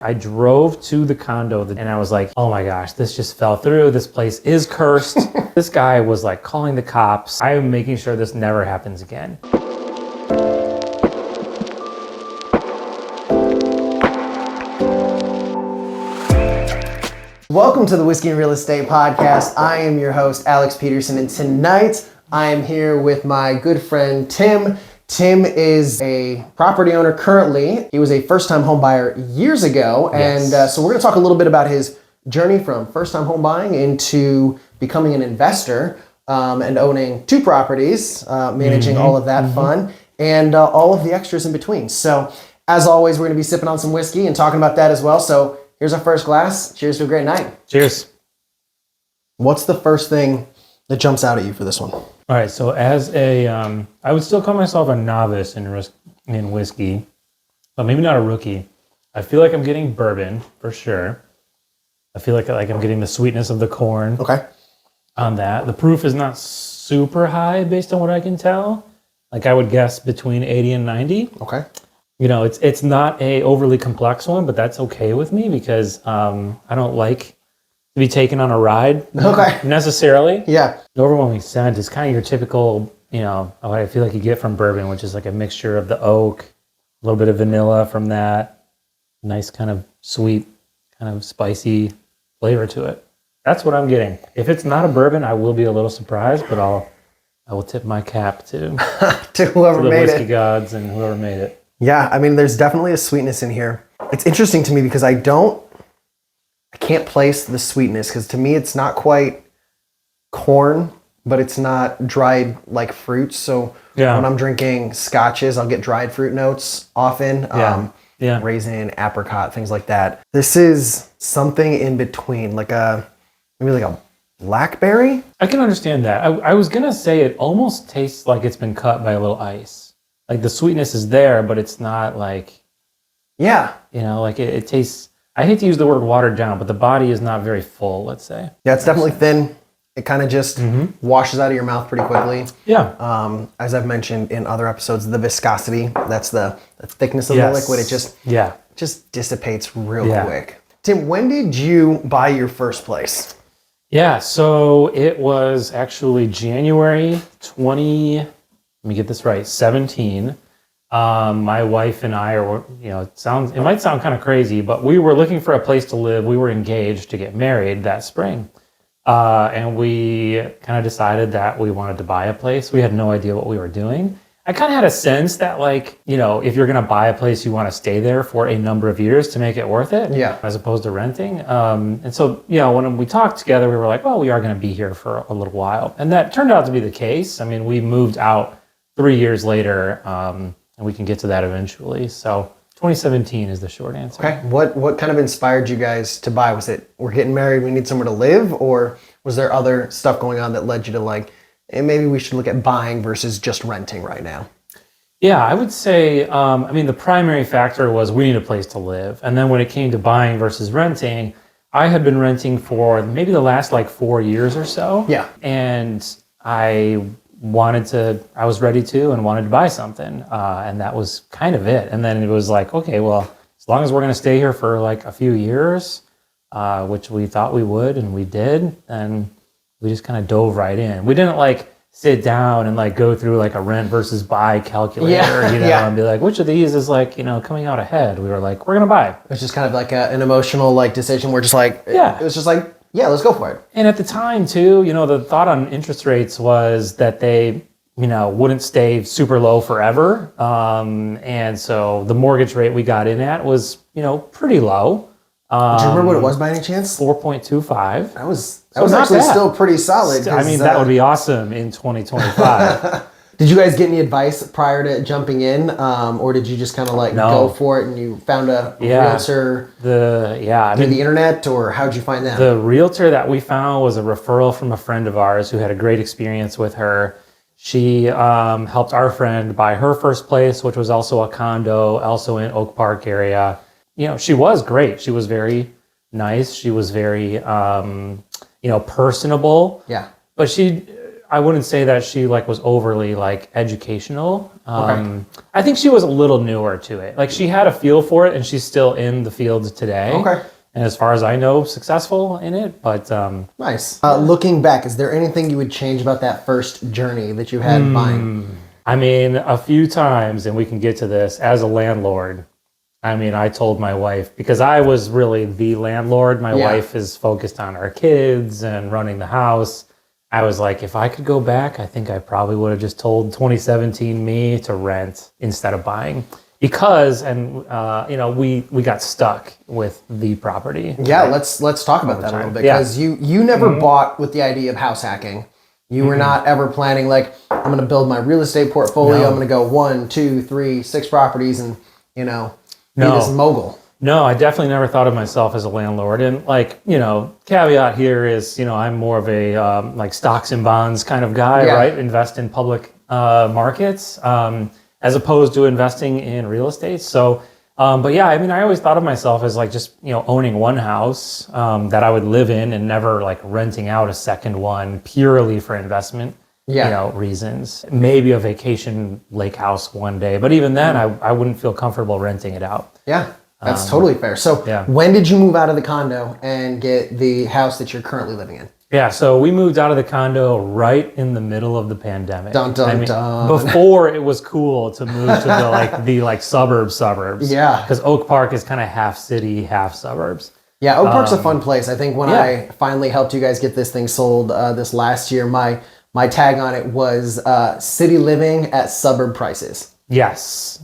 I drove to the condo and I was like, oh my gosh, this just fell through. This place is cursed. This guy was like calling the cops. I am making sure this never happens again. Welcome to the Whiskey and Real Estate Podcast. I am your host, Alex Peterson, and tonight I am here with my good friend, Tim. Tim is a property owner currently. He was a first-time home buyer years ago, Yes. and so we're going to talk a little bit about his journey from first-time home buying into becoming an investor and owning two properties, managing all of that fun, and all of the extras in between. So, as always, we're going to be sipping on some whiskey and talking about that as well. So, here's our first glass. Cheers to a great night. Cheers. What's the first thing that jumps out at you for this one? All right, so as a, I would still call myself a novice in whiskey, but maybe not a rookie. I feel like I'm getting bourbon for sure. I feel like I'm getting the sweetness of the corn. Okay. On that. The proof is not super high based on what I can tell. Like I would guess between 80 and 90. Okay. You know, it's not a overly complex one, but that's okay with me because I don't like to be taken on a ride necessarily. Yeah. The overwhelming scent is kind of your typical, you know, what I feel like you get from bourbon, which is like a mixture of the oak, a little bit of vanilla from that, nice kind of sweet, kind of spicy flavor to it. That's what I'm getting. If it's not a bourbon, I will be a little surprised, but I will tip my cap to whoever the made whiskey it. gods and whoever made it. Yeah, I mean, there's definitely a sweetness in here. It's interesting to me because I can't place the sweetness because to me it's not quite corn, but it's not dried like fruits. So when I'm drinking scotches, I'll get dried fruit notes often. Raisin, apricot, things like that. This is something in between, maybe like a blackberry. I can understand that. I was going to say it almost tastes like it's been cut by a little ice. Like the sweetness is there, but it's not like, Yeah. you know, like it tastes, I hate to use the word watered down, but the body is not very full, let's say. Yeah, it's definitely thin. It kind of just washes out of your mouth pretty quickly. Yeah. As I've mentioned in other episodes, the viscosity, that's the thickness of the liquid. It just dissipates real quick. Tim, when did you buy your first place? Yeah, so it was actually January let me get this right, 17. My wife and I are, you know, it might sound kind of crazy, but we were looking for a place to live. We were engaged to get married that spring. And we kind of decided that we wanted to buy a place. We had no idea what we were doing. I kind of had a sense that, like, you know, if you're going to buy a place, you want to stay there for a number of years to make it worth it, as opposed to renting. And so, you know, when we talked together, we were like, well, we are going to be here for a little while. And that turned out to be the case. I mean, we moved out 3 years later, and we can get to that eventually. So 2017 is the short answer. Okay. What kind of inspired you guys to buy? Was it, we're getting married, we need somewhere to live? Or was there other stuff going on that led you to like, and maybe we should look at buying versus just renting right now? Yeah, I would say, I mean, the primary factor was we need a place to live. And then when it came to buying versus renting, I had been renting for maybe the last like 4 years or so. Yeah. And I was ready to and wanted to buy something. And that was kind of it. And then it was like, okay, well, as long as we're going to stay here for like a few years, which we thought we would, and we did, and we just kind of dove right in. We didn't like sit down and like go through like a rent versus buy calculator, and be like, which of these is like, you know, coming out ahead? We were like, we're going to buy. It was just kind of like an emotional like decision. We're just like, it was just like, yeah, let's go for it. And at the time too, you know, the thought on interest rates was that they, you know, wouldn't stay super low forever. And so the mortgage rate we got in at was, you know, pretty low. Do you remember what it was by any chance? 4.25. That was actually still pretty solid. I mean, that would be awesome in 2025. Did you guys get any advice prior to jumping in, or did you just kind of like go for it and you found a realtor through the internet, or how'd you find that? The realtor that we found was a referral from a friend of ours who had a great experience with her. She helped our friend buy her first place, which was also a condo, also in Oak Park area. You know, she was great. She was very nice. She was very, personable. Yeah. But I wouldn't say that she like was overly like educational. Okay. I think she was a little newer to it. Like she had a feel for it, and she's still in the field today. Okay. And as far as I know, successful in it. But Nice. Looking back, is there anything you would change about that first journey that you had buying? I mean, a few times, and we can get to this, as a landlord, I mean, I told my wife, because I was really the landlord, my wife is focused on our kids and running the house. I was like, if I could go back, I think I probably would have just told 2017 me to rent instead of buying. Because, and you know, we got stuck with the property. Yeah, let's talk about that a little bit, because you never bought with the idea of house hacking. You were not ever planning like, I'm going to build my real estate portfolio. I'm going to go 1, 2, 3, 6 properties and, you know, be this mogul. No, I definitely never thought of myself as a landlord. And like, you know, caveat here is, you know, I'm more of a like stocks and bonds kind of guy, right? Invest in public markets as opposed to investing in real estate. So, but yeah, I mean, I always thought of myself as like just, you know, owning one house that I would live in and never like renting out a second one purely for investment. You know, reasons. Maybe a vacation lake house one day, but even then, I wouldn't feel comfortable renting it out. Yeah, that's totally fair. So, when did you move out of the condo and get the house that you're currently living in? Yeah, so we moved out of the condo right in the middle of the pandemic. Dun, dun, dun. Before it was cool to move to the suburbs. Yeah, because Oak Park is kind of half city, half suburbs. Yeah, Oak Park's a fun place. I think when I finally helped you guys get this thing sold this last year, my tag on it was city living at suburb prices. Yes.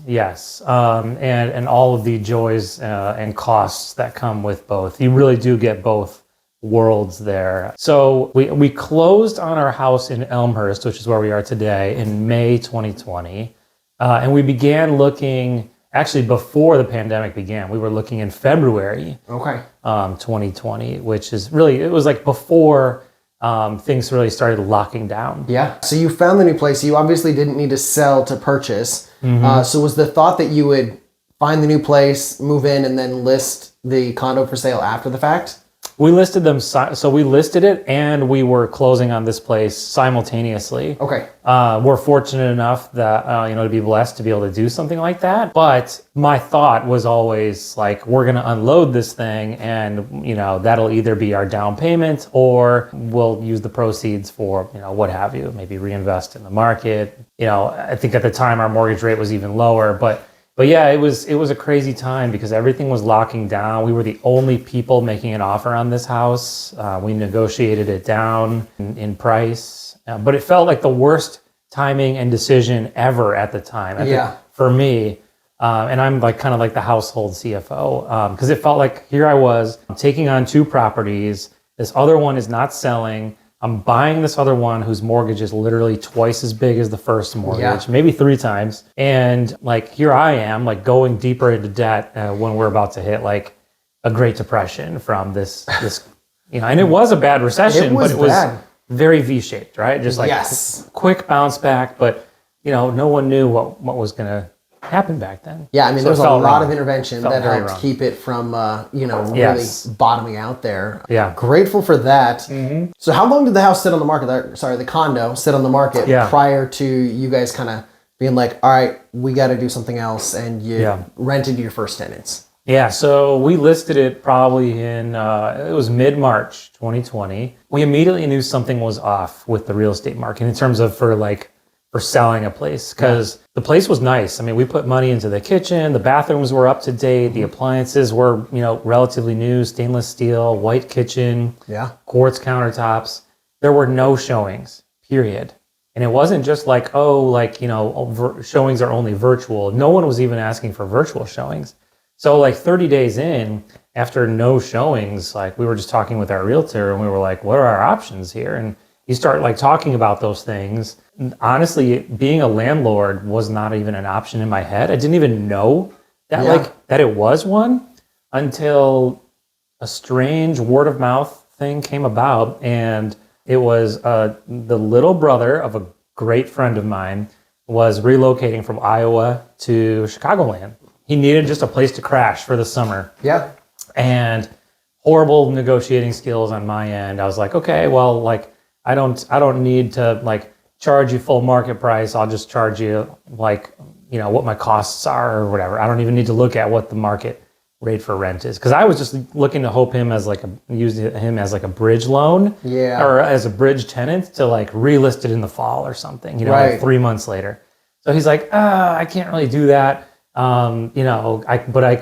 And all of the joys and costs that come with both. You really do get both worlds there. So we closed on our house in Elmhurst, which is where we are today, in May 2020. And we began looking, actually before the pandemic began, we were looking in February 2020, which is really, it was like before things really started locking down. Yeah. So you found the new place. You obviously didn't need to sell to purchase. So was the thought that you would find the new place, move in, and then list the condo for sale after the fact? We listed them, so we listed it and we were closing on this place simultaneously. Okay. We're fortunate enough that, you know, to be blessed to be able to do something like that. But my thought was always like, we're going to unload this thing and, you know, that'll either be our down payment or we'll use the proceeds for, you know, what have you, maybe reinvest in the market. You know, I think at the time our mortgage rate was even lower, but yeah, it was a crazy time because everything was locking down. We were the only people making an offer on this house. We negotiated it down in price, but it felt like the worst timing and decision ever at the time. For me, and I'm like kind of like the household CFO because it felt like here I was taking on 2 properties. This other one is not selling. I'm buying this other one whose mortgage is literally twice as big as the first mortgage, maybe 3 times. And like, here I am, like going deeper into debt when we're about to hit like a Great Depression from this, you know, and it was a bad recession, but it was very V-shaped, right? Just like quick bounce back, but you know, no one knew what was going to happen back then. Yeah, I mean, there's a lot of intervention that helped keep it from, you know, really bottoming out there. Yeah. Grateful for that. So how long did the house sit on the market, the condo sit on the market prior to you guys kind of being like, all right, we got to do something else, and you rented your first tenants? Yeah, so we listed it probably in, it was mid-March 2020. We immediately knew something was off with the real estate market in terms of for selling a place, because the place was nice. I mean, we put money into the kitchen, the bathrooms were up to date, the appliances were, you know, relatively new, stainless steel, white kitchen, quartz countertops. There were no showings, period. And it wasn't just like, oh, like, you know, showings are only virtual. No one was even asking for virtual showings. So like 30 days in, after no showings, like we were just talking with our realtor and we were like, what are our options here? And you start like talking about those things. Honestly, being a landlord was not even an option in my head. I didn't even know that that it was one until a strange word of mouth thing came about. And it was the little brother of a great friend of mine was relocating from Iowa to Chicagoland. He needed just a place to crash for the summer. Yeah. And horrible negotiating skills on my end. I was like, okay, well, like, I don't need to like charge you full market price. I'll just charge you like, what my costs are or whatever. I don't even need to look at what the market rate for rent is. Cause I was just looking to use him as like a bridge loan or as a bridge tenant to like relist it in the fall or something, like 3 months later. So he's like, I can't really do that. But I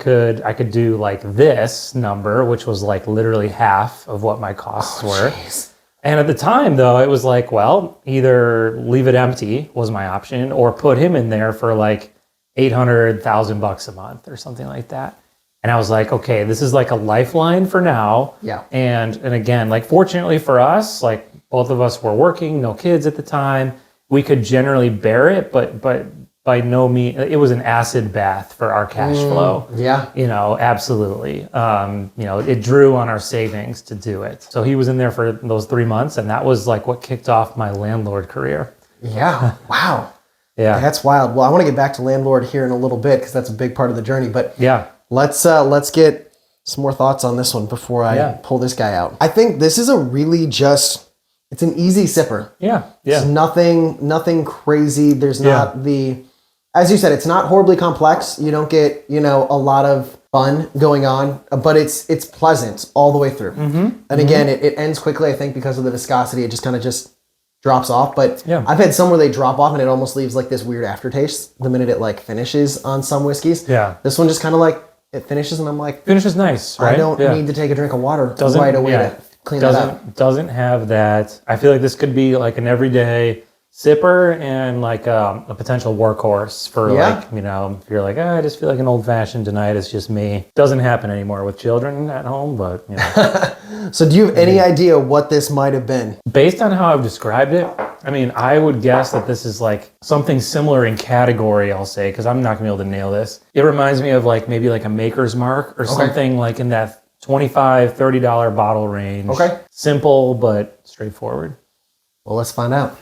could do like this number, which was like literally half of what my costs were. Geez. And at the time though, it was like, well, either leave it empty was my option or put him in there for like $800,000 a month or something like that. And I was like, okay, this is like a lifeline for now. Yeah. And again, like fortunately for us, like both of us were working, no kids at the time. We could generally bear it, but by no means, it was an acid bath for our cash flow. Yeah. Absolutely. It drew on our savings to do it. So he was in there for those 3 months, and that was like what kicked off my landlord career. Yeah. Wow. Yeah. That's wild. Well, I want to get back to landlord here in a little bit because that's a big part of the journey. But yeah, let's get some more thoughts on this one before I pull this guy out. I think this is a really it's an easy sipper. Yeah. There's nothing crazy. There's not as you said, it's not horribly complex. You don't get, a lot of fun going on, but it's pleasant all the way through. Mm-hmm. And again, it ends quickly, I think, because of the viscosity. It just kind of drops off. But I've had some where they drop off and it almost leaves like this weird aftertaste the minute it like finishes on some whiskeys. Yeah. This one just kind of like, it finishes and I'm like... Finishes nice, right? I don't need to take a drink of water right away to clean that up. Doesn't have that. I feel like this could be like an everyday sipper and like a potential workhorse for like, if you're like, I just feel like an old fashioned tonight. It's just me. Doesn't happen anymore with children at home, but So do you have any idea what this might have been? Based on how I've described it, I mean, I would guess that this is like something similar in category, I'll say, because I'm not gonna be able to nail this. It reminds me of like maybe like a Maker's Mark or something like in that $25, $30 bottle range. Okay. Simple, but straightforward. Well, let's find out.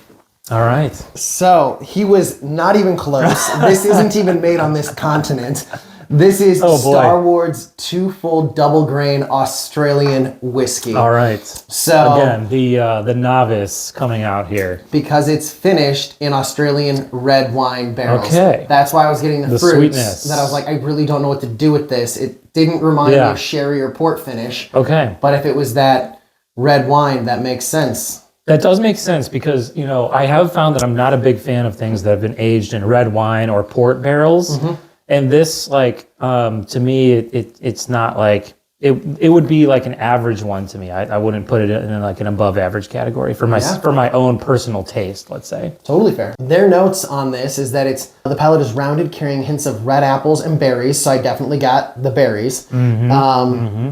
All right. So he was not even close. This isn't even made on this continent. This is Star Wars 2 full double grain Australian whiskey. All right. So again, the novice coming out here. Because it's finished in Australian red wine barrels. Okay. That's why I was getting the fruits. Sweetness. That I was like, I really don't know what to do with this. It didn't remind me of sherry or port finish. Okay. But if it was that red wine, that makes sense. That does make sense because, I have found that I'm not a big fan of things that have been aged in red wine or port barrels. Mm-hmm. And this, to me, it's not like, it would be like an average one to me. I wouldn't put it in like an above average category for my own personal taste, let's say. Totally fair. Their notes on this is that the palate is rounded, carrying hints of red apples and berries. So I definitely got the berries. Mm-hmm.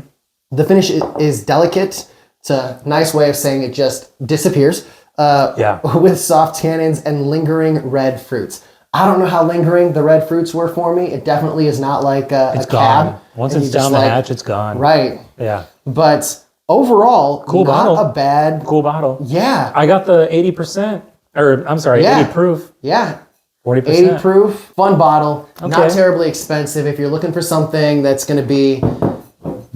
The finish is delicate. It's a nice way of saying it just disappears with soft tannins and lingering red fruits. I don't know how lingering the red fruits were for me. It definitely is not like a gone. cab. Once it's down the hatch, it's gone. Right. Yeah. But overall, cool not bottle. a bad... Cool bottle. Yeah. I got the 80%, 80 proof. Yeah. 40%. 80 proof, fun bottle. Okay. Not terribly expensive. If you're looking for something that's going to be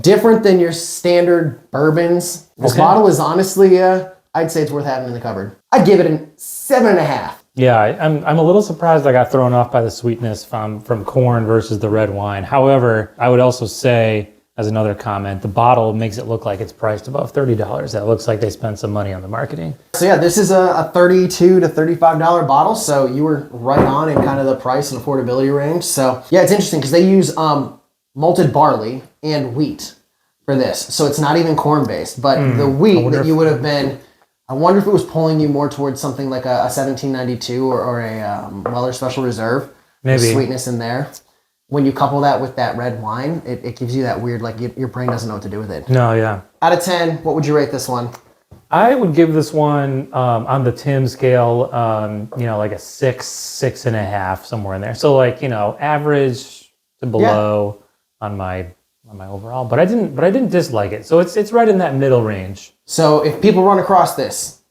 different than your standard bourbons, this bottle is honestly, I'd say it's worth having in the cupboard. I'd give it a 7.5. Yeah, I'm a little surprised I got thrown off by the sweetness from corn versus the red wine. However, I would also say, as another comment, the bottle makes it look like it's priced above $30. That looks like they spent some money on the marketing. So yeah, this is a $32 to $35 bottle, so you were right on in kind of the price and affordability range. So yeah, it's interesting because they use malted barley and wheat for this. So it's not even corn-based, but the wheat that you would have been... I wonder if it was pulling you more towards something like a 1792 or a Weller Special Reserve. Maybe. The sweetness in there. When you couple that with that red wine, it gives you that weird, like your brain doesn't know what to do with it. No, yeah. Out of 10, what would you rate this one? I would give this one on the Tim scale, like a 6.5, somewhere in there. So like, average to below on my overall, but I didn't dislike it. So it's right in that middle range. So if people run across this,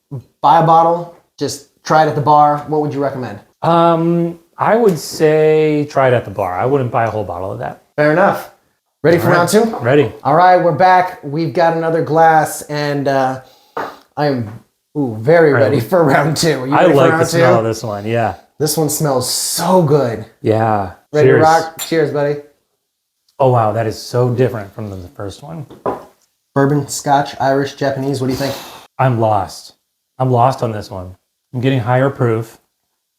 buy a bottle, just try it at the bar. What would you recommend? I would say try it at the bar. I wouldn't buy a whole bottle of that. Fair enough. Ready for round 2? Ready. All right, we're back. We've got another glass, and I'm Ooh, very ready for round two. Are you I ready for like round the smell two? of this one. Yeah. This one smells so good. Yeah. Ready Cheers. to rock? Cheers, buddy. Oh, wow. That is so different from the first one. Bourbon, Scotch, Irish, Japanese. What do you think? I'm lost. I'm lost on this one. I'm getting higher proof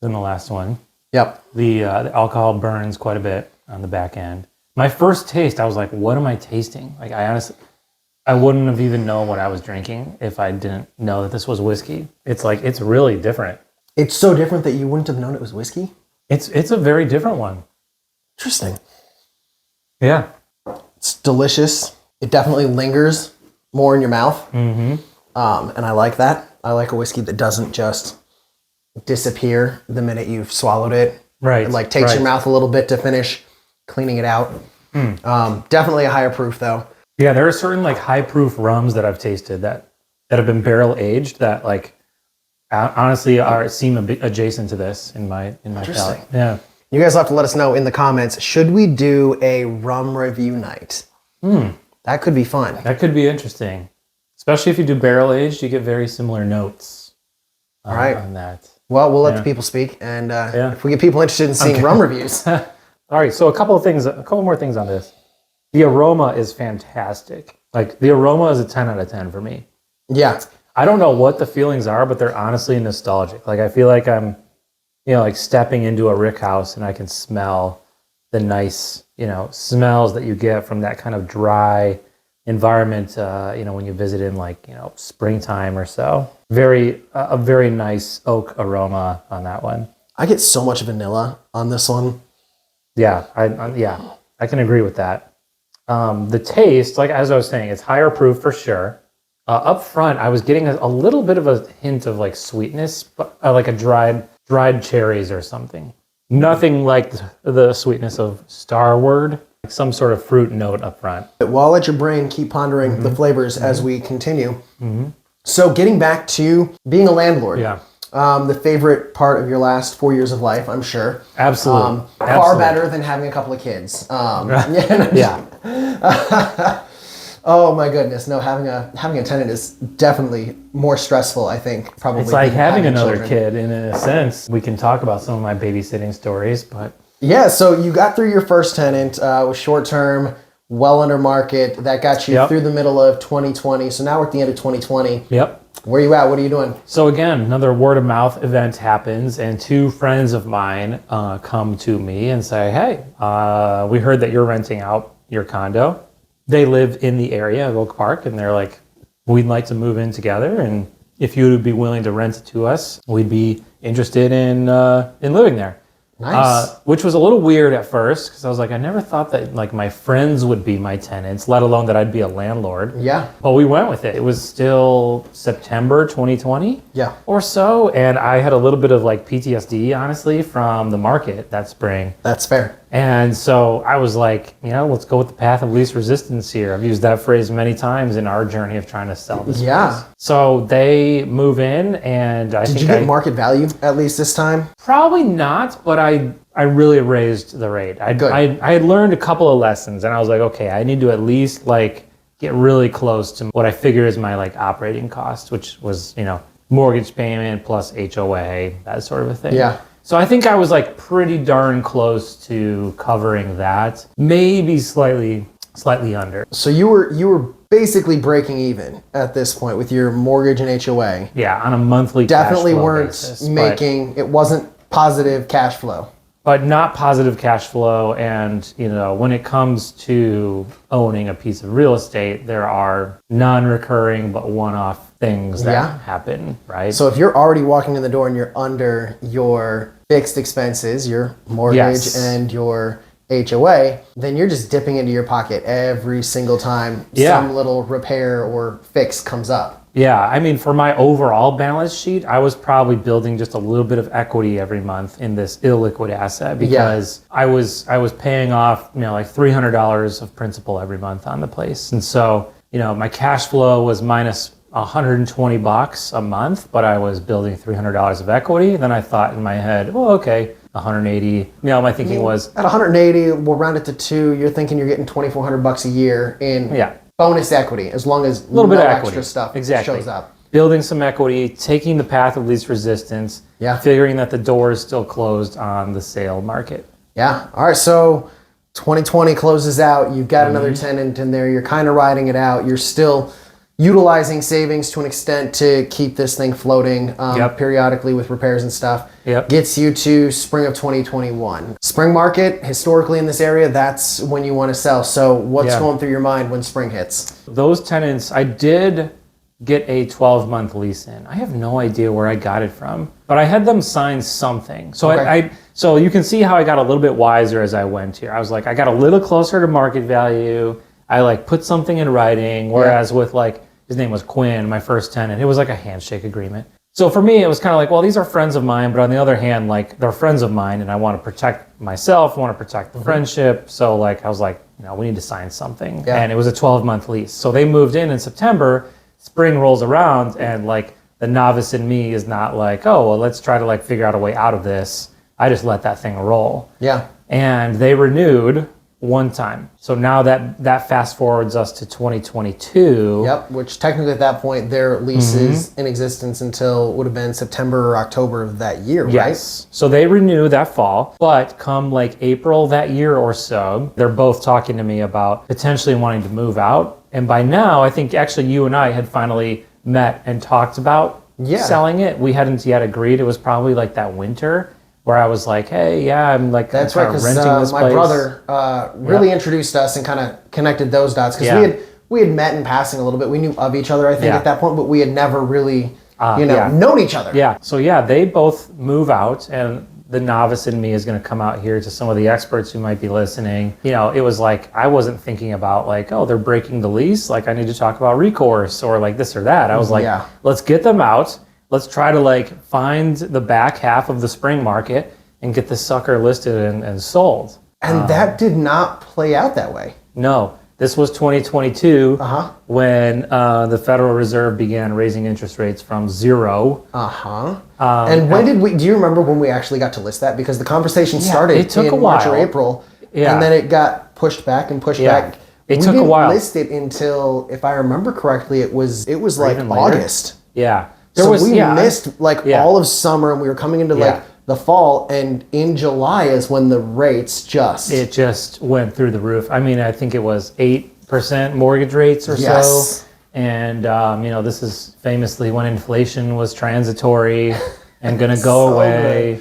than the last one. Yep. The alcohol burns quite a bit on the back end. My first taste, I was like, what am I tasting? Like, I wouldn't have even known what I was drinking if I didn't know that this was whiskey. It's like, it's really different. It's so different that you wouldn't have known it was whiskey? It's a very different one. Interesting. Yeah. It's delicious. It definitely lingers more in your mouth. Mm-hmm. And I like that. I like a whiskey that doesn't just disappear the minute you've swallowed it. Right. It like takes your mouth a little bit to finish cleaning it out. Definitely a higher proof though. Yeah, there are certain like high proof rums that I've tasted that have been barrel aged that like honestly seem a bit adjacent to this in my palate. Yeah. You guys will have to let us know in the comments. Should we do a rum review night? That could be fun. That could be interesting. Especially if you do barrel aged, you get very similar notes All right. on that. Well, we'll let the people speak. And Yeah. if we get people interested in seeing rum reviews. All right, so a couple more things on this. The aroma is fantastic. Like the aroma is a 10 out of 10 for me. Yeah. I don't know what the feelings are, but they're honestly nostalgic. Like I feel like I'm, like stepping into a rick house and I can smell the nice, smells that you get from that kind of dry environment, when you visit in like, springtime or so. A very nice oak aroma on that one. I get so much vanilla on this one. Yeah, I can agree with that. The taste, like as I was saying, it's higher proof for sure. Up front, I was getting a little bit of a hint of like sweetness, but like a dried cherries or something. Nothing like the sweetness of Starward, like some sort of fruit note up front. Well, I'll let your brain keep pondering the flavors as we continue. So getting back to being a landlord. Yeah. The favorite part of your last 4 years of life, I'm sure. Absolutely. Far better than having a couple of kids. Yeah. Oh my goodness, no! Having a tenant is definitely more stressful. I think probably. It's like than having another children. kid in a sense. We can talk about some of my babysitting stories, but yeah. So you got through your first tenant, was short term, well under market. That got you through the middle of 2020. So now we're at the end of 2020. Yep. Where are you at? What are you doing? So again, another word of mouth event happens, and two friends of mine come to me and say, "Hey, we heard that you're renting out your condo." They live in the area of Oak Park, and they're like, "We'd like to move in together, and if you would be willing to rent it to us, we'd be interested in living there." Nice. Which was a little weird at first because I was like, I never thought that like my friends would be my tenants, let alone that I'd be a landlord. Yeah. But we went with it. It was still September 2020 or so. And I had a little bit of like PTSD, honestly, from the market that spring. That's fair. And so I was like, let's go with the path of least resistance here. I've used that phrase many times in our journey of trying to sell this place. So they move in, and Did you get market value at least this time? Probably not, but I really raised the rate. I had learned a couple of lessons, and I was like, okay, I need to at least like get really close to what I figure is my like operating cost, which was mortgage payment plus HOA, that sort of a thing. Yeah. So I think I was like pretty darn close to covering that, maybe slightly under. So you were basically breaking even at this point with your mortgage and HOA. Yeah, on a monthly Definitely cash flow weren't basis, making, it wasn't positive cash flow. But not positive cash flow. And, when it comes to owning a piece of real estate, there are non-recurring but one-off things that happen, right? So if you're already walking in the door and you're under your fixed expenses, your mortgage and your HOA, then you're just dipping into your pocket every single time some little repair or fix comes up. Yeah, I mean, for my overall balance sheet, I was probably building just a little bit of equity every month in this illiquid asset because I was paying off, like $300 of principal every month on the place. And so, my cash flow was minus $120 a month, but I was building $300 of equity. Then I thought in my head, well, okay, 180. My thinking was at 180, we'll round it to 2. You're thinking you're getting $2,400 a year in bonus equity, as long as a little bit of extra stuff shows up. building some equity, taking the path of least resistance, figuring that the door is still closed on the sale market. Yeah. All right. So 2020 closes out. You've got another tenant in there. You're kind of riding it out. You're still utilizing savings to an extent to keep this thing floating periodically with repairs and stuff. Gets you to spring of 2021. Spring market, historically in this area, that's when you want to sell. So what's going through your mind when spring hits? Those tenants, I did get a 12-month lease in. I have no idea where I got it from, but I had them sign something. So so you can see how I got a little bit wiser as I went here. I was like, I got a little closer to market value. I like put something in writing, whereas with like, his name was Quinn, my first tenant, it was like a handshake agreement. So for me, it was kind of like, well, these are friends of mine, but on the other hand, like they're friends of mine and I want to protect myself, I want to protect the friendship. So like, I was like, we need to sign something. And it was a 12-month lease. So they moved in September, spring rolls around and like the novice in me is not like, oh, well, let's try to like figure out a way out of this. I just let that thing roll. And they renewed one time. So now that fast forwards us to 2022. Which technically at that point, their lease is in existence until would have been September or October of that year, right? So they renew that fall, but come like April that year or so, they're both talking to me about potentially wanting to move out. And by now, I think actually you and I had finally met and talked about selling it. We hadn't yet agreed. It was probably like that winter where I was like, hey, I'm like that's right, because my brother really introduced us and kind of connected those dots because we had met in passing a little bit. We knew of each other, I think, at that point, but we had never really known each other. So they both move out, and the novice in me is going to come out here to some of the experts who might be listening. It was like I wasn't thinking about like, oh, they're breaking the lease, like I need to talk about recourse or like this or that. I was like, let's get them out. Let's try to like find the back half of the spring market and get this sucker listed and sold. And that did not play out that way. No, this was 2022 when the Federal Reserve began raising interest rates from 0. And when do you remember when we actually got to list that? Because the conversation started in March or April, and then it got pushed back and pushed back. It took a while. We didn't list it until, if I remember correctly, it was like August. We missed like all of summer, and we were coming into like the fall, and in July is when the rates it just went through the roof. I mean, I think it was 8% mortgage rates or so. And this is famously when inflation was transitory and going to go away.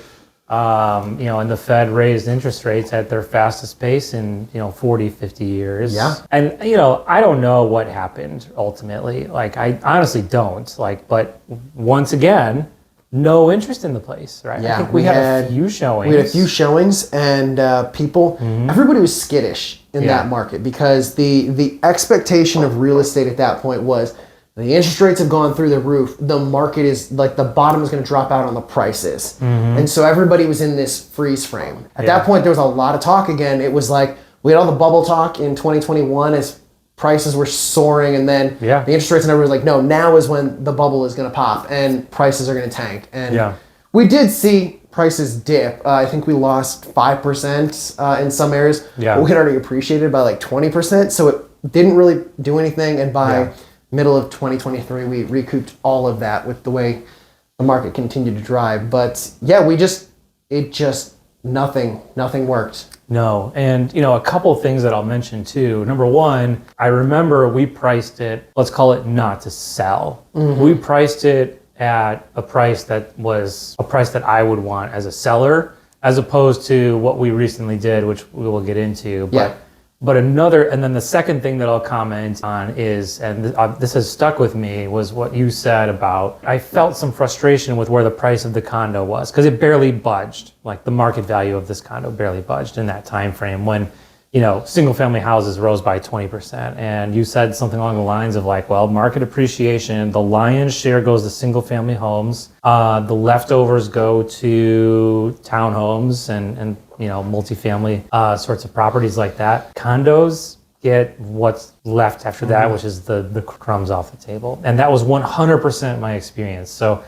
And the Fed raised interest rates at their fastest pace in 40, 50 years. And I don't know what happened ultimately. Like I honestly don't. But once again, no interest in the place, right? I think we had a few showings. We had a few showings, and everybody was skittish in that market because the expectation of real estate at that point was the interest rates have gone through the roof. The market is like the bottom is going to drop out on the prices. And so everybody was in this freeze frame. At that point, there was a lot of talk again. It was like we had all the bubble talk in 2021 as prices were soaring, and then the interest rates and everyone was like, no, now is when the bubble is going to pop and prices are going to tank. And we did see prices dip. I think we lost 5% in some areas. We had already appreciated by like 20%. So it didn't really do anything. And by middle of 2023, we recouped all of that with the way the market continued to drive. But nothing worked. No. And, a couple of things that I'll mention too. Number one, I remember we priced it, let's call it not to sell. We priced it at a price that was a price that I would want as a seller, as opposed to what we recently did, which we will get into. But and then the second thing that I'll comment on is, and this has stuck with me, was what you said about, I felt some frustration with where the price of the condo was, because it barely budged. Like the market value of this condo barely budged in that time frame when, single family houses rose by 20%. And you said something along the lines of like, well, market appreciation, the lion's share goes to single family homes. The leftovers go to townhomes and multifamily sorts of properties like that. Condos get what's left after that, which is the crumbs off the table. And that was 100% my experience. So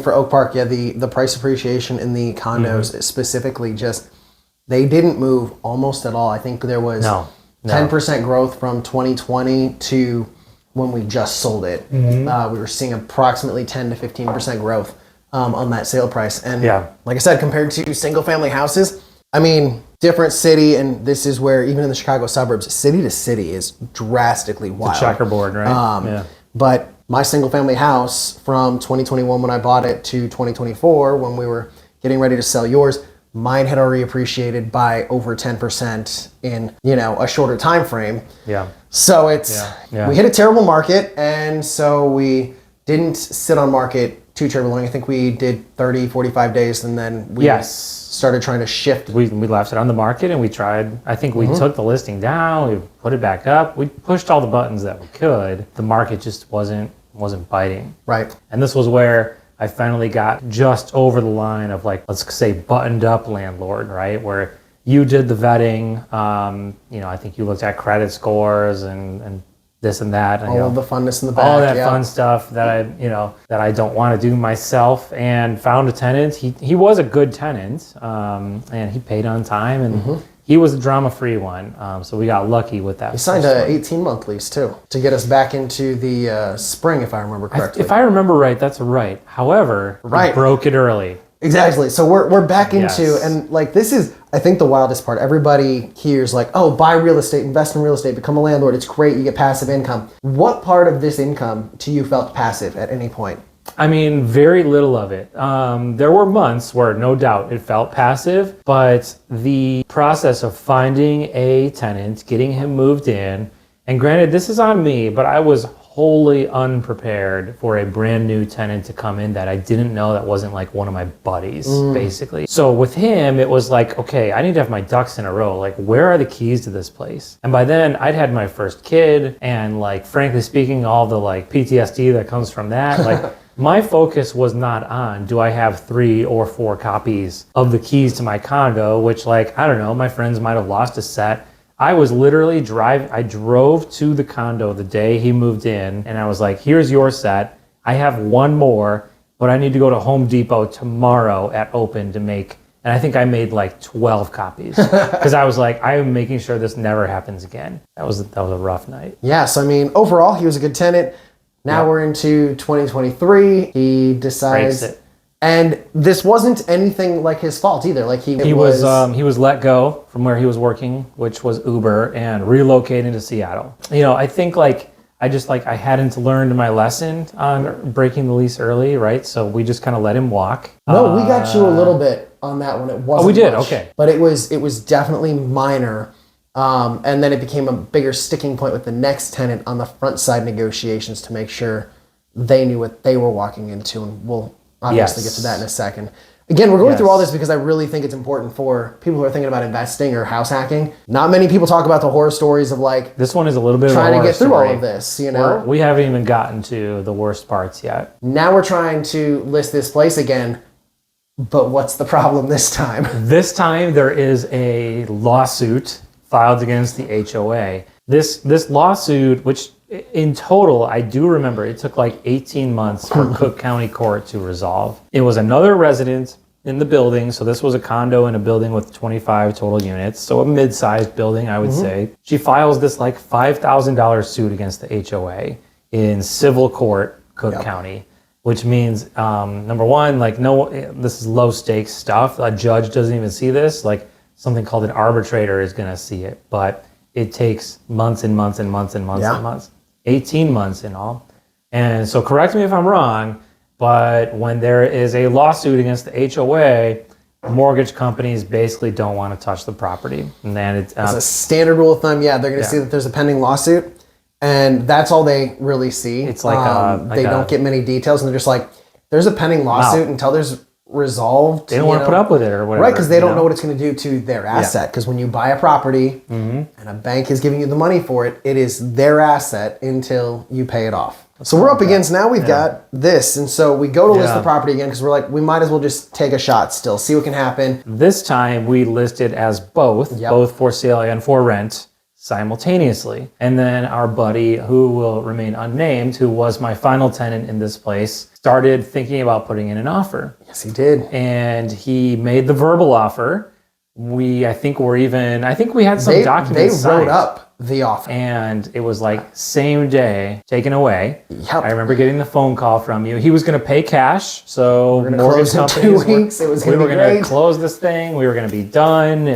for Oak Park, the price appreciation in the condos specifically they didn't move almost at all. I think there was 10% growth from 2020 to when we just sold it. Mm-hmm. We were seeing approximately 10 to 15% growth on that sale price. And Yeah. like I said, compared to single family houses, I mean, different city, and this is where even in the Chicago suburbs, city to city is drastically wild. Checkerboard, right? Yeah. But my single family house from 2021 when I bought it to 2024 when we were getting ready to sell yours, mine had already appreciated by over 10% in, a shorter time frame. Yeah. So it's, Yeah. we hit a terrible market, and so we didn't sit on market too terribly long. I think we did 30, 45 days, and then we started trying to shift. We left it on the market and we tried. I think we took the listing down, we put it back up, we pushed all the buttons that we could. The market just wasn't biting. Right. And this was where I finally got just over the line of, like, let's say buttoned up landlord, right? Where you did the vetting. I think you looked at credit scores and this and that. And, All of the funness in the back. all that fun stuff that I don't want to do myself, and found a tenant. He was a good tenant, and he paid on time, and he was a drama-free one. So we got lucky with that. He signed an 18-month lease too to get us back into the spring, if I remember correctly. If I remember right, that's right. However, we broke it early. Exactly. So we're back into, and like, this is, I think, the wildest part. Everybody hears like, oh, buy real estate, invest in real estate, become a landlord. It's great. You get passive income. What part of this income to you felt passive at any point? I mean, very little of it. There were months where no doubt it felt passive, but the process of finding a tenant, getting him moved in, and granted, this is on me, but I was wholly unprepared for a brand new tenant to come in that I didn't know, that wasn't like one of my buddies, basically. So with him, it was like, okay, I need to have my ducks in a row. Like, where are the keys to this place? And by then I'd had my first kid, and, like, frankly speaking, all the, like, PTSD that comes from that, like, my focus was not on, do I have 3 or 4 copies of the keys to my condo, which, like, I don't know, my friends might have lost a set. I was literally I drove to the condo the day he moved in, and I was like, here's your set. I have one more, but I need to go to Home Depot tomorrow at open to make, and I think I made like 12 copies because I was like, I am making sure this never happens again. That was a rough night. Yeah. So, I mean, overall, he was a good tenant. Now we're into 2023. He decides. Breaks it. And this wasn't anything like his fault either. Like he was let go from where he was working, which was Uber, and relocating to Seattle. I think I hadn't learned my lesson on breaking the lease early, right? So we just kind of let him walk. No, we got you a little bit on that one. It wasn't. Oh, we did. Much, okay. But it was definitely minor. And then it became a bigger sticking point with the next tenant on the front side negotiations to make sure they knew what they were walking into, and we'll obviously get to that in a second. Again, we're going through all this because I really think it's important for people who are thinking about investing or house hacking. Not many people talk about the horror stories of, like, this one is a little bit trying of a to get through story. all of this, We haven't even gotten to the worst parts yet. Now we're trying to list this place again, but what's the problem this time? This time there is a lawsuit filed against the HOA. This lawsuit, which in total, I do remember, it took like 18 months for Cook County Court to resolve. It was another resident in the building. So this was a condo in a building with 25 total units. So a mid-sized building, I would say. She files this like $5,000 suit against the HOA in civil court, Cook County, which means, number one, like, this is low stakes stuff. A judge doesn't even see this. Like, something called an arbitrator is going to see it, but it takes months and months and months and months and months. 18 months in all. And so correct me if I'm wrong, but when there is a lawsuit against the HOA, mortgage companies basically don't want to touch the property. And then it's a standard rule of thumb. Yeah, they're going to see that there's a pending lawsuit, and that's all they really see. It's like, they don't get many details, and they're just like, there's a pending lawsuit until there's resolved. They don't want to put up with it or whatever. Right, because they don't know what it's going to do to their asset. Because when you buy a property and a bank is giving you the money for it, it is their asset until you pay it off. So we're up against, now we've got this. And so we go to list the property again because we're like, we might as well just take a shot still, see what can happen. This time we listed as both for sale and for rent simultaneously. And then our buddy, who will remain unnamed, who was my final tenant in this place, started thinking about putting in an offer. Yes, he did. And he made the verbal offer, I think we had some documents They wrote signed. up the offer. And it was like same day taken away. Yep. I remember getting the phone call from you. He was going to pay cash. So We're gonna mortgage close in companies 2 weeks. It was gonna we were be going to great. close this thing. We were going to be done.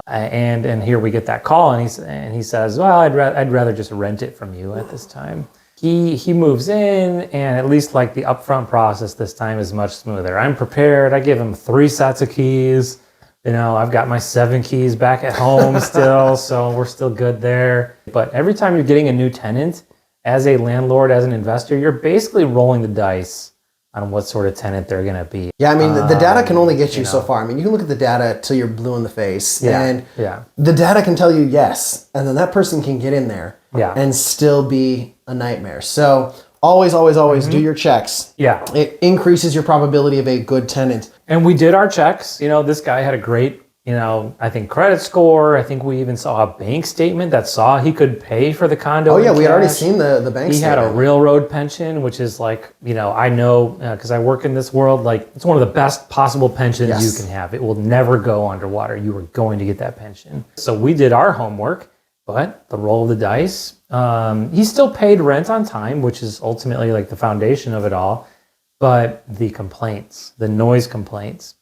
And here we get that call, and he says, "Well, I'd rather just rent it from you at this time." He moves in, and at least like the upfront process this time is much smoother. I'm prepared. I give him 3 sets of keys. I've got my 7 keys back at home still, so we're still good there. But every time you're getting a new tenant, as a landlord, as an investor, you're basically rolling the dice on what sort of tenant they're going to be. Yeah, I mean, the data can only get you so far. I mean, you can look at the data till you're blue in the face, and the data can tell you yes, and then that person can get in there and still be a nightmare. So always do your checks. Yeah. It increases your probability of a good tenant. And we did our checks. This guy had a great, I think credit score. I think we even saw a bank statement that saw he could pay for the condo. Oh yeah, we had already seen the bank He statement. had a railroad pension, which is like, I know because I work in this world, like it's one of the best possible pensions you can have. It will never go underwater. You are going to get that pension. So we did our homework, but the roll of the dice, he still paid rent on time, which is ultimately like the foundation of it all. But the complaints, the noise complaints.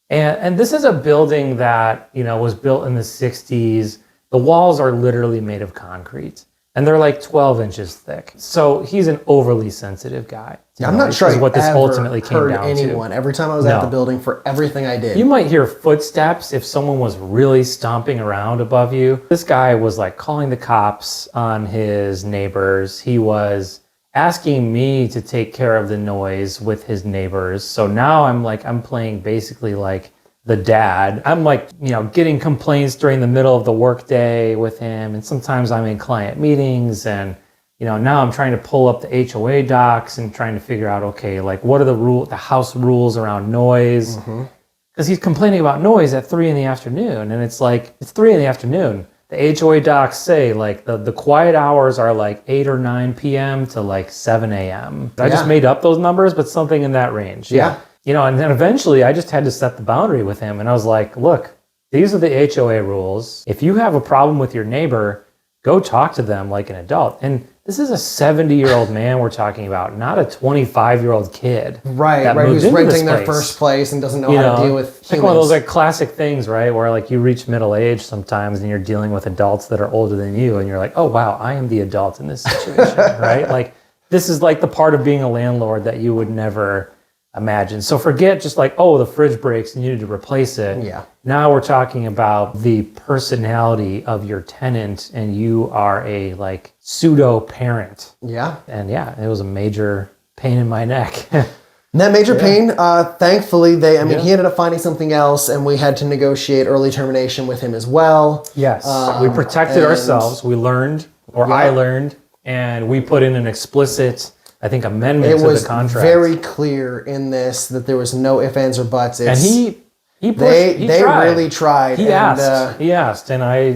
And this is a building that, was built in the 60s. The walls are literally made of concrete and they're like 12 inches thick. So he's an overly sensitive guy. I'm not sure what this ultimately came down anyone. to. Every time I was at the building for everything I did. You might hear footsteps if someone was really stomping around above you. This guy was like calling the cops on his neighbors. He was asking me to take care of the noise with his neighbors. So now I'm playing basically like the dad. I'm like, getting complaints during the middle of the workday with him. And sometimes I'm in client meetings and, now I'm trying to pull up the HOA docs and trying to figure out, okay, like what are the house rules around noise? Because he's complaining about noise at 3 p.m. And it's like, it's 3 p.m. The HOA docs say like the quiet hours are like 8 or 9 p.m. to like 7 a.m. I just made up those numbers, but something in that range. Yeah. And then eventually I just had to set the boundary with him. And I was like, look, these are the HOA rules. If you have a problem with your neighbor, go talk to them like an adult. And this is a 70-year-old man we're talking about, not a 25-year-old kid. Right, who's renting their first place and doesn't know how to deal with humans. Like one of those like classic things, right? Where like you reach middle age sometimes and you're dealing with adults that are older than you and you're like, oh wow, I am the adult in this situation, right? Like this is like the part of being a landlord that you would never imagine. So forget just like, oh, the fridge breaks and you need to replace it. Yeah. Now we're talking about the personality of your tenant and you are a like pseudo parent. Yeah. And it was a major pain in my neck. That major pain, thankfully, he ended up finding something else and we had to negotiate early termination with him as well. Yes. We protected ourselves. We learned, I learned, and we put in an explicit, I think, amendment to the contract. It was very clear in this that there was no ifs, ands, or buts. And he pushed, they tried. really tried. He asked, and I,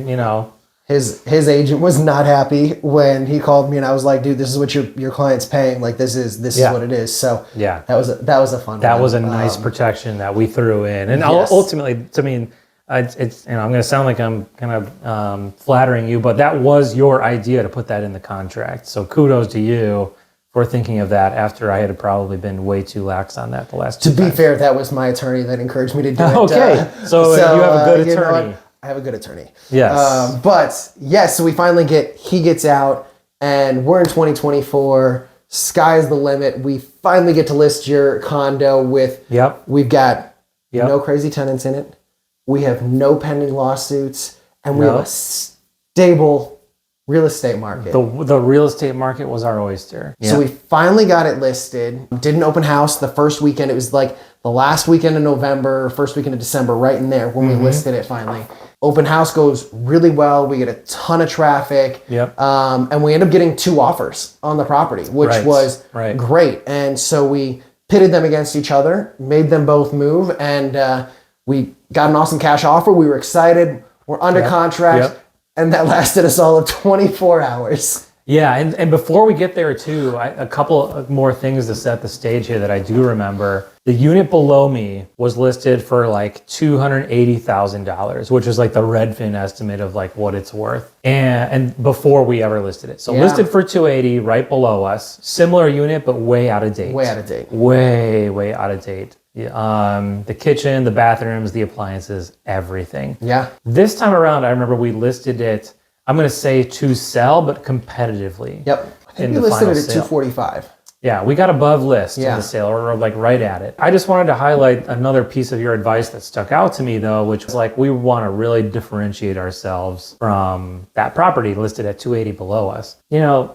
his agent was not happy when he called me and I was like, dude, this is what your client's paying. Like this is what it is. So that was a fun one. That was a nice protection that we threw in. And ultimately, to me, it's I'm going to sound like I'm kind of flattering you, but that was your idea to put that in the contract. So kudos to you for thinking of that after I had probably been way too lax on that the last two times. To be fair, that was my attorney that encouraged me to do it. Okay, so you have a good attorney. I have a good attorney. Yes. But yes, so we finally he gets out and we're in 2024. Sky's the limit. We finally get to list your condo with, we've got no crazy tenants in it. We have no pending lawsuits and we have a stable real estate market. The real estate market was our oyster. So we finally got it listed. Did an open house the first weekend. It was like the last weekend of November, first weekend of December, right in there when we listed it finally. Open house goes really well. We get a ton of traffic. And we end up getting 2 offers on the property, which was great. And so we pitted them against each other, made them both move, and we got an awesome cash offer. We were excited. We're under contract. And that lasted us all of 24 hours. Yeah, and before we get there too, a couple more things to set the stage here that I do remember. The unit below me was listed for like $280,000, which is like the Redfin estimate of like what it's worth. And before we ever listed it. So listed for 280 right below us. Similar unit, but way out of date. Way out of date. Way out of date. The kitchen, the bathrooms, the appliances, everything. Yeah. This time around, I remember we listed it, I'm going to say to sell, but competitively. Yep. I think we listed it at 245. Yeah, we got above list in Yeah. the sale, or like right at it. I just wanted to highlight another piece of your advice that stuck out to me though, which was like, we want to really differentiate ourselves from that property listed at 280 below us. You know,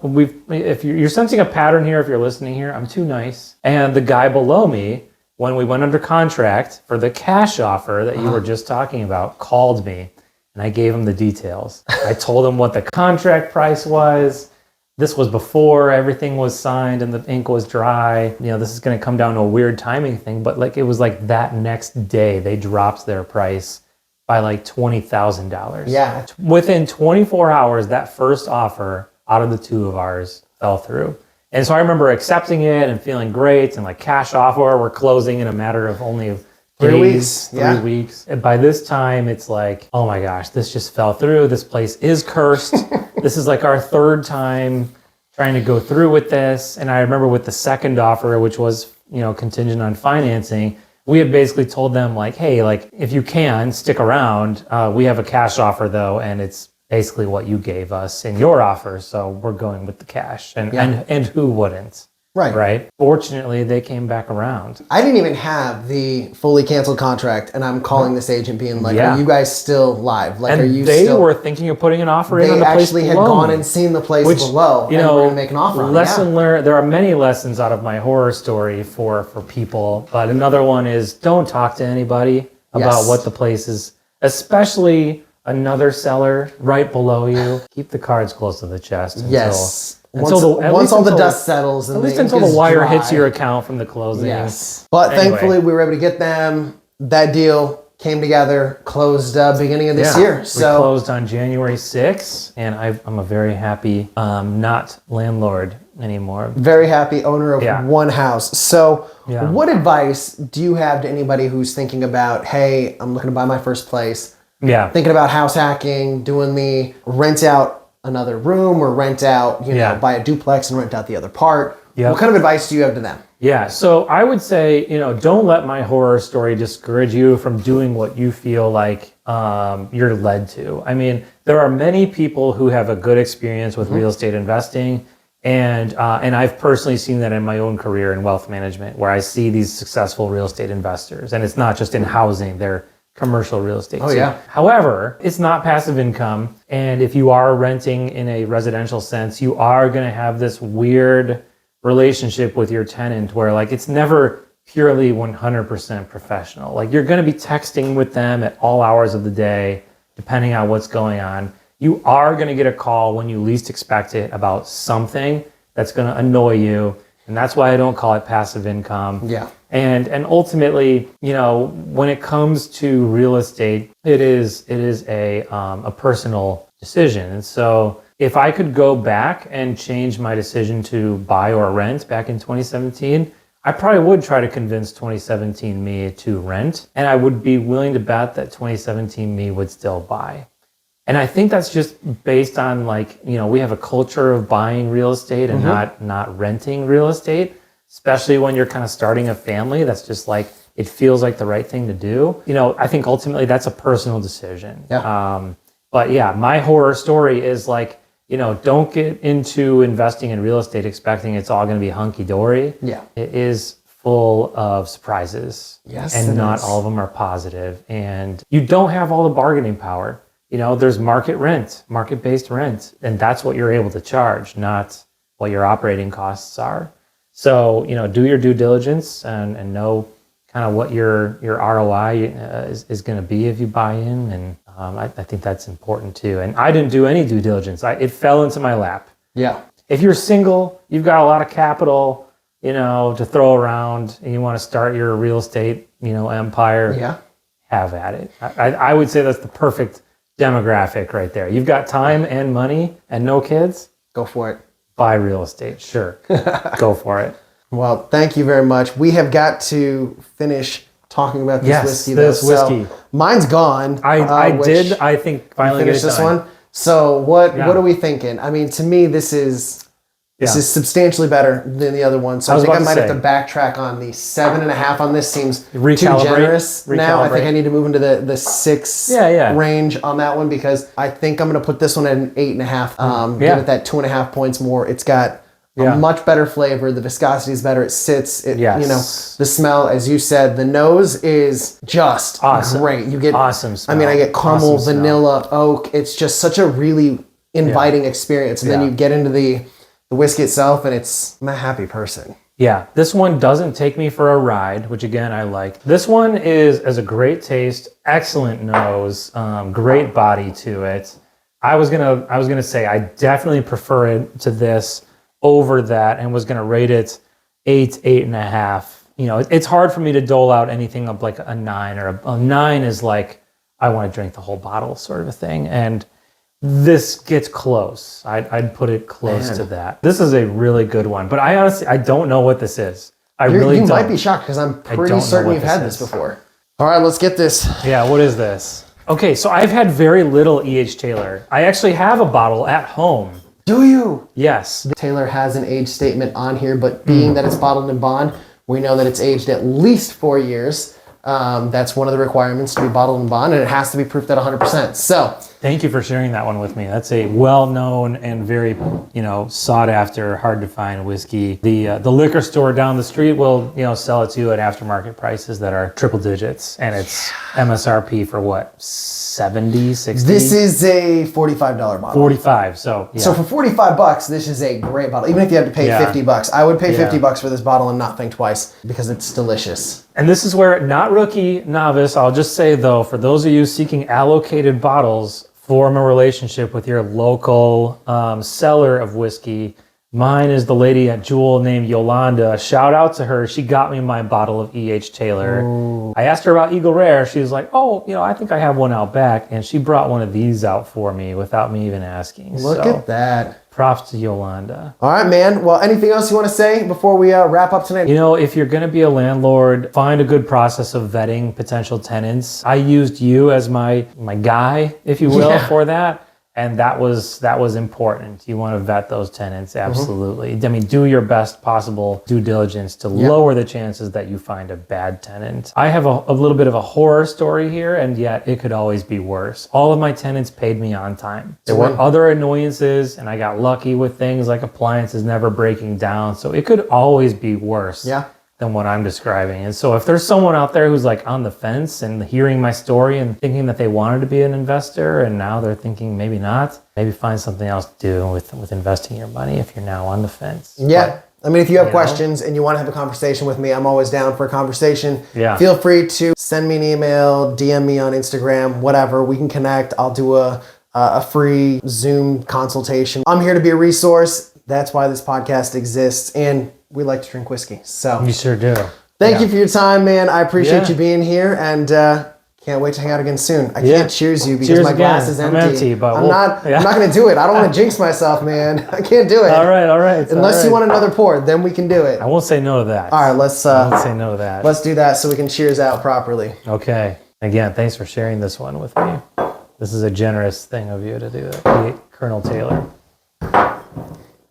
if you're sensing a pattern here, if you're listening here, I'm too nice. And the guy below me, when we went under contract for the cash offer that you were just talking about, called me. And I gave him the details. I told him what the contract price was. This was before everything was signed and the ink was dry. You know, this is going to come down to a weird timing thing, but like it was like that next day they dropped their price by like $20,000. Yeah. Within 24 hours, that first offer out of the two of ours fell through. And so I remember accepting it and feeling great, and like cash offer, we're closing in a matter of only 3 weeks. 3 weeks. And by this time, it's like, oh my gosh, this just fell through. This place is cursed. This is like our third time trying to go through with this. And I remember with the second offer, which was, you know, contingent on financing, we had basically told them like, hey, like if you can stick around, we have a cash offer though, and it's basically what you gave us in your offer. So we're going with the cash. And who wouldn't? Right. Fortunately, they came back around. I didn't even have the fully canceled contract, and I'm calling this agent being like, are you guys still live? Like, and are you they still... were thinking of putting an offer in on the place below. They actually had gone and seen the place below, you and know, were going to make an offer on it. Lesson learned. There are many lessons out of my horror story for people, but another one is don't talk to anybody about what the place is, especially another seller right below you. Keep the cards close to the chest once all the dust settles, and at least until the wire hits your account from the closing. Yes, but thankfully we were able to get them. That deal came together, closed beginning of this year. So we closed on January 6th, and I'm a very happy not landlord anymore. Very happy owner of one house. So what advice do you have to anybody who's thinking about, hey, I'm looking to buy my first place? Yeah, thinking about house hacking, doing the rent out another room or rent out, you know, buy a duplex and rent out the other part. What kind of advice do you have to them? Yeah, so I would say, you know, don't let my horror story discourage you from doing what you feel like you're led to. I mean, there are many people who have a good experience with real estate investing, and I've personally seen that in my own career in wealth management, where I see these successful real estate investors, and it's not just in housing, they're commercial real estate too. However, it's not passive income, and if you are renting in a residential sense, you are going to have this weird relationship with your tenant where like it's never purely 100% professional. Like you're going to be texting with them at all hours of the day, depending on what's going on. You are going to get a call when you least expect it about something that's going to annoy you, and that's why I don't call it passive income. And ultimately, you know, when it comes to real estate, it is a personal decision. And so if I could go back and change my decision to buy or rent back in 2017, I probably would try to convince 2017 me to rent, and I would be willing to bet that 2017 me would still buy. And I think that's just based on like, you know, we have a culture of buying real estate and not renting real estate. Especially when you're kind of starting a family, that's just like, it feels like the right thing to do. You know, I think ultimately that's a personal decision. But yeah, my horror story is like, you know, don't get into investing in real estate expecting it's all going to be hunky-dory. It is full of surprises. And not all of them are positive. And you don't have all the bargaining power. You know, there's market rent, market-based rent, and that's what you're able to charge, not what your operating costs are. So, you know, do your due diligence and know kind of what your ROI is going to be if you buy in. And I think that's important too. And I didn't do any due diligence. It fell into my lap. If you're single, you've got a lot of capital, you know, to throw around, and you want to start your real estate, you know, empire, have at it. I would say that's the perfect demographic right there. You've got time and money and no kids. Go for it. Buy real estate. Sure. Go for it. Well, thank you very much. We have got to finish talking about this whiskey. This whiskey. So mine's gone. I think, finally finish this one. So what are we thinking? I mean, to me, this is substantially better than the other one. So I think I might have to backtrack on the 7.5 on this. Seems too generous now. I think I need to move into the 6 range on that one, because I think I'm going to put this one at an 8.5. Give it that 2.5 points more. It's got a much better flavor. The viscosity is better. It sits. You know, the smell, as you said, the nose is just great. You get awesome smell. I mean, I get caramel, vanilla, oak. It's just such a really inviting experience. And then you get into the whiskey itself, and I'm a happy person. Yeah, this one doesn't take me for a ride, which again I like. This one has a great taste, excellent nose, great body to it. I was gonna say I definitely prefer it to this over that, and was gonna rate it 8.5. You know, it's hard for me to dole out anything of like a 9, or a 9 is like I want to drink the whole bottle sort of a thing, and this gets close. I'd put it close to that. This is a really good one, but I honestly don't know what this is. You might be shocked, because I'm pretty certain you've had this before. All right, let's get this. Yeah, what is this? Okay, so I've had very little E.H. Taylor. I actually have a bottle at home. Do you? Yes. Taylor has an age statement on here, but being that it's bottled in bond, we know that it's aged at least 4 years. That's one of the requirements to be bottled in bond, and it has to be proofed at 100%. So thank you for sharing that one with me. That's a well-known and very, sought-after, hard-to-find whiskey. The liquor store down the street will, sell it to you at aftermarket prices that are triple digits, and it's MSRP for what, 70, 60? This is a $45 bottle. 45. So So for $45, this is a great bottle. Even if you had to pay $50, I would pay $50 for this bottle and not think twice, because it's delicious. And this is where, not rookie, novice, I'll just say though, for those of you seeking allocated bottles, form a relationship with your local seller of whiskey. Mine is the lady at Jewel named Yolanda. Shout out to her. She got me my bottle of E.H. Taylor. Ooh. I asked her about Eagle Rare. She was like, oh, I think I have one out back. And she brought one of these out for me without me even asking. Look at that. Props to Yolanda. All right, man. Well, anything else you want to say before we wrap up tonight? If you're going to be a landlord, find a good process of vetting potential tenants. I used you as my guy, if you will, for that. And that was important. You want to vet those tenants, absolutely. I mean, do your best possible due diligence to lower the chances that you find a bad tenant. I have a little bit of a horror story here, and yet it could always be worse. All of my tenants paid me on time. There were other annoyances, and I got lucky with things like appliances never breaking down. So it could always be worse. Than what I'm describing. And so if there's someone out there who's like on the fence and hearing my story and thinking that they wanted to be an investor, and now they're thinking maybe not, maybe find something else to do with investing your money if you're now on the fence. Yeah. But, I mean, if you have questions and you want to have a conversation with me, I'm always down for a conversation. Yeah. Feel free to send me an email, DM me on Instagram, whatever. We can connect. I'll do a free Zoom consultation. I'm here to be a resource. That's why this podcast exists. And we like to drink whiskey. So you sure do. Thank you for your time, man. I appreciate you being here, and can't wait to hang out again soon. I can't cheers you because my glass is empty. I'm empty, but I'm not going to do it. I don't want to jinx myself, man. I can't do it. All right. Unless you want another pour, then we can do it. I won't say no to that. All right, let's I won't say no to that. Let's do that so we can cheers out properly. Okay. Again, thanks for sharing this one with me. This is a generous thing of you to do that. Colonel Taylor.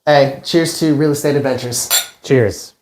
Hey, cheers to real estate adventures. Cheers.